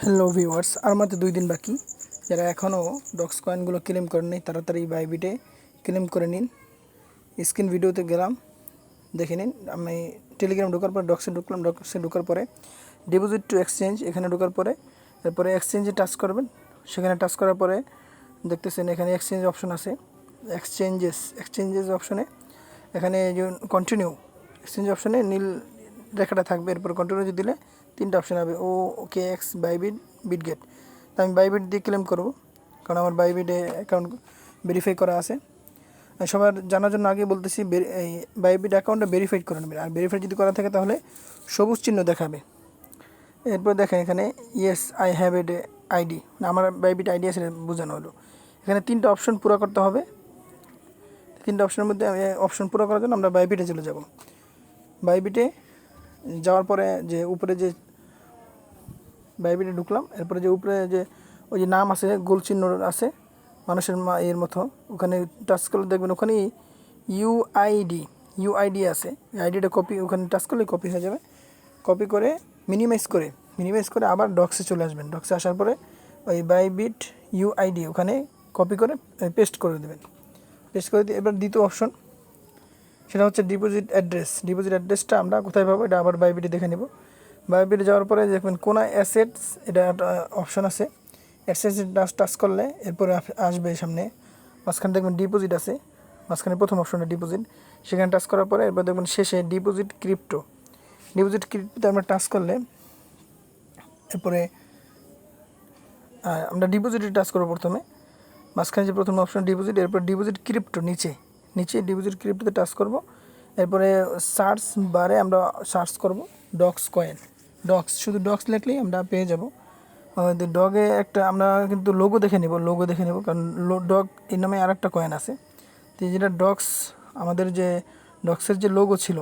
Hello viewers, আর মাত্র 2 দিন বাকি। যারা এখনও ডক্স কয়েনগুলো ক্লেম করেননি তাড়াতাড়ি বাইবিটে ক্লেম করে নিন। স্ক্রিন ভিডিওতে গেলাম, দেখে নিন। আমি টেলিগ্রাম ঢোকার পরে ডক্সে ঢুকলাম। ডক্সে ঢোকার পরে ডিপোজিট টু এক্সচেঞ্জ এখানে ঢোকার পরে তারপরে এক্সচেঞ্জে টাচ করবেন। সেখানে টাচ করার পরে দেখতেছেন এখানে এক্সচেঞ্জ অপশন আছে। এক্সচেঞ্জেস অপশনে এখানে যে কন্টিনিউ এক্সচেঞ্জ অপশনে নীল রেখাটা থাকবে। এরপর কন্টিনিউ দিলে 3টা অপশন হবে, OKX, বাইবিট, বিটগেট। তো আমি বাইবিট দিয়ে ক্লেম করব, কারণ আমার বাইবিটে অ্যাকাউন্ট ভেরিফাই করা আছে। সবার জানার জন্য আগে বলতেছি, এই বাইবিট অ্যাকাউন্টটা ভেরিফাইড করে নেবেন। আর ভেরিফাই যদি করা থাকে তাহলে সবুজ চিহ্ন দেখাবে। এরপর দেখেন এখানে yes I have add ID, আমার বাইবিট আইডি আছে বোঝানো হলো। এখানে 3টা অপশন পুরো করতে হবে। 3টা অপশনের মধ্যে অপশন পুরো করার জন্য আমরা বাইবিটে চলে যাব। বাইবিটে যাওয়ার পরে যে উপরে যে বাইবিটে ঢুকলাম, এরপরে যে উপরে যে ওই যে নাম আছে, গোল চিহ্ন আছে মানুষের এর মতো, ওখানে টাচ করলে দেখবেন ওখানে ইউআইডি আছে। আইডিটা কপি, ওখানে টাচ করলে কপি হয়ে যাবে। কপি করে মিনিমাইজ করে আবার ডক্সে চলে আসবেন। ডক্সে আসার পরে ওই বাইবিট ইউআইডি ওখানে কপি করে পেস্ট করে দেবেন। পেস্ট করে দিয়ে এবার দ্বিতীয় অপশন, সেটা হচ্ছে ডিপোজিট অ্যাড্রেসটা আমরা কোথায় পাবো এটা আবার বাইবিটে দেখে নেব। বাইবিটে যাওয়ার পরে দেখবেন কোন অ্যাসেটস, এটা একটা অপশন আছে। অ্যাসেটস টাচ করলে এরপরে আসবে সামনে, মাঝখানে দেখবেন ডিপোজিট আছে, মাঝখানে প্রথম অপশনটা ডিপোজিট। সেখানে টাচ করার পরে এরপর দেখবেন শেষে ডিপোজিট ক্রিপ্টোতে আমরা টাচ করলে এরপরে আমরা ডিপোজিটে টাচ করবো প্রথমে। মাঝখানে যে প্রথম অপশন ডিপোজিট, এরপর ডিপোজিট ক্রিপ্টো নিচে ডিপোজিট ক্রিপ্টোতে টাচ করব। এরপরে সার্চ বারে আমরা সার্চ করব ডক্স কয়েন। শুধু ডক্স লিখলেই আমরা পেয়ে যাব। ডগে একটা আমরা কিন্তু লোগো দেখে নেব, কারণ ডগ এই নামে আর একটা কয়েন আছে। তো যেটা ডক্স, আমাদের যে ডক্সের যে লোগো ছিল,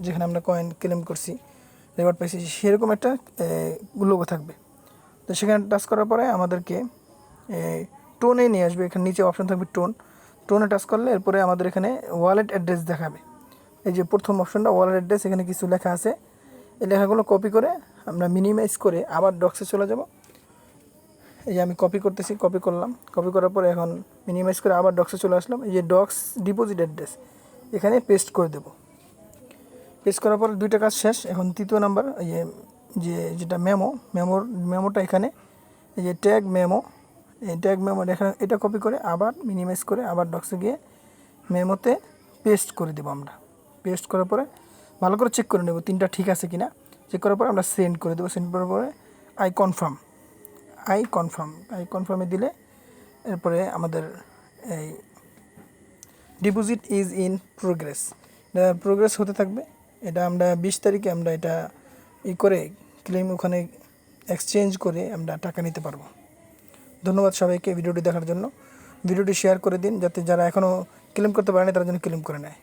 যেখানে আমরা কয়েন ক্লেম করছি, রেওয়ার্ড পাইছি, সেরকম একটা লোগো থাকবে। তো সেখানে টাচ করার পরে আমাদেরকে টোনে নিয়ে আসবে। এখানে নিচে অপশন থাকবে টোনে টাচ করলে এরপরে আমাদের এখানে ওয়ালেট অ্যাড্রেস দেখাবে। এই যে প্রথম অপশনটা ওয়ালেট অ্যাড্রেস, এখানে কিছু লেখা আছে। এই লেখাগুলো কপি করে আমরা মিনিমাইজ করে আবার ডক্সে চলে যাব। এই যে আমি কপি করতেছি, কপি করলাম। কপি করার পরে এখন মিনিমাইজ করে আবার ডক্সে চলে আসলাম। এই যে ডক্স ডিপোজিট অ্যাড্রেস এখানে পেস্ট করে দেব। পেস্ট করার পর 2টা কাজ শেষ। এখন তৃতীয় নাম্বার, এই যেটা মেমোটা এখানে, এই যে ট্যাগ মেমো এখানে, এটা কপি করে আবার মিনিমাইজ করে আবার ডক্সে গিয়ে মেমোতে পেস্ট করে দেবো আমরা। পেস্ট করার পরে ভালো করে চেক করে নেব 3টা ঠিক আছে কিনা। চেক করার পরে আমরা সেন্ড করে দেবো। সেন্ড করার পরে আই কনফার্মে দিলে এরপরে আমাদের এই ডিপোজিট ইজ ইন প্রোগ্রেস হতে থাকবে। এটা আমরা 20 তারিখে আমরা এটা করে ক্লেম ওখানে এক্সচেঞ্জ করে আমরা টাকা নিতে পারবো। ধন্যবাদ সবাইকে ভিডিওটি দেখার জন্য। ভিডিওটি শেয়ার করে দিন, যাতে যারা এখনও ক্লেম করতে পারেনি তারা যেন ক্লেম করে নেয়।